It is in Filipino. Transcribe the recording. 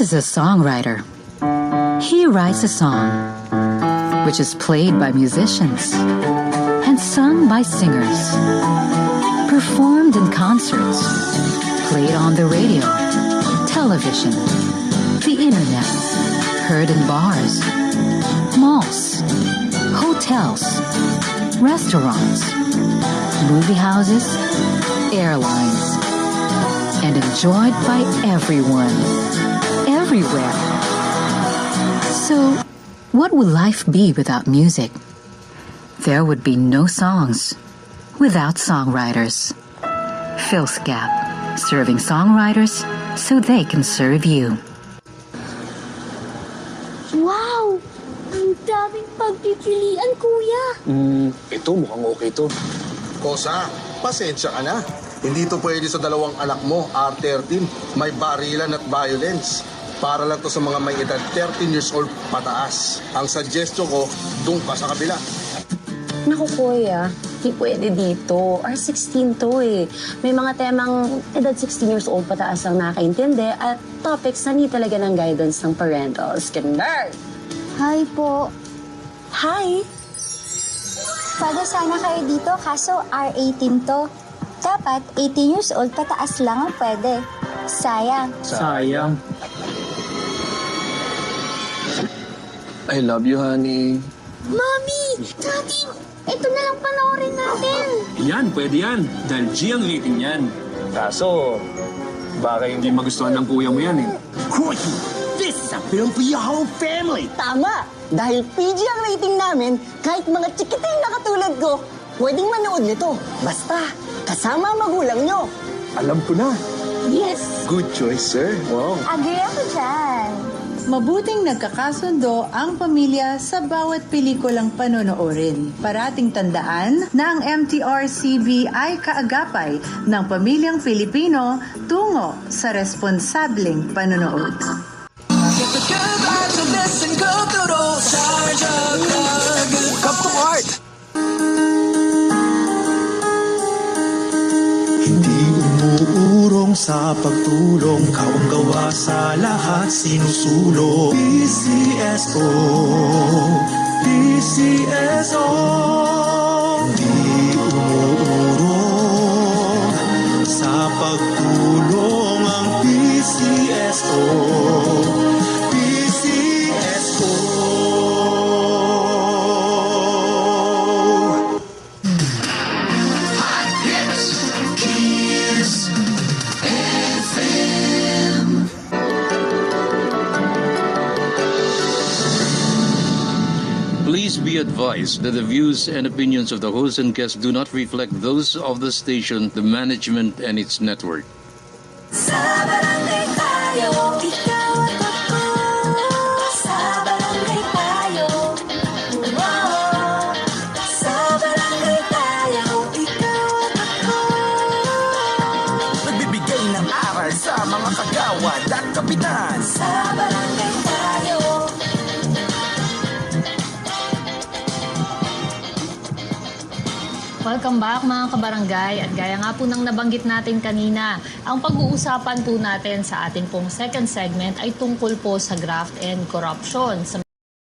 This is a songwriter. He writes a song, which is played by musicians and sung by singers, performed in concerts, played on the radio, television, the internet, heard in bars, malls, hotels, restaurants, movie houses, airlines, and enjoyed by everyone, everywhere. So, what would life be without music? There would be no songs without songwriters. Phil's Gap, serving songwriters so they can serve you. Wow! Ang daming pagpipilian, kuya. Ito mukhang okay to. Kosa, pasensya ka na. Hindi to pwede sa dalawang anak mo, R13. May barilan at violence. Para lang to sa mga may edad 13 years old pataas. Ang suggestion ko, doon ka sa kabila. Naku, kuya, di pwede dito. R16 to eh. May mga temang edad 16 years old pataas ang nakaintindi at topics na hindi talaga ng guidance ng parentals. Kinder! Hi po. Hi! Pwede sana kayo dito, kaso R18 to. Dapat 18 years old pataas lang ang pwede. Sayang. Sayang. I love you, honey. Mommy! Daddy! Ito na lang panoorin natin. Yan, pwede yan. Dahil G ang rating yan. Kaso, baka hindi magustuhan ng kuya mo yan eh. Hoy! This is a film for your whole family! Tama! Dahil PG ang rating namin, kahit mga chikiting na katulad ko, pwedeng manood nito. Basta, kasama ang magulang nyo. Alam ko na. Yes! Good choice, sir. Wow. Agree ako dyan. Mabuting nagkakasundo ang pamilya sa bawat pelikulang panonoorin. Parating tandaan na ang MTRCB ay kaagapay ng pamilyang Filipino tungo sa responsableng panonood. Come to heart! Hindi umuurong sa pagtulong, kawang gawa sa lahat sinusulong. PCSO, PCSO. Hindi umuurong sa pagtulong ang PCSO, PCSO. Please be advised that the views and opinions of the host and guests do not reflect those of the station, the management, and its network. Sa barangay tayo, ikaw at ako. Sa barangay tayo. Wow. Sa barangay tayo, ikaw at ako. Nagbibigay ng aral sa mga kagawad at kapitan. Sa barangay tayo. Welcome back mga kabarangay at gaya nga po ng nabanggit natin kanina, ang pag-uusapan po natin sa ating pong second segment ay tungkol po sa graft and corruption.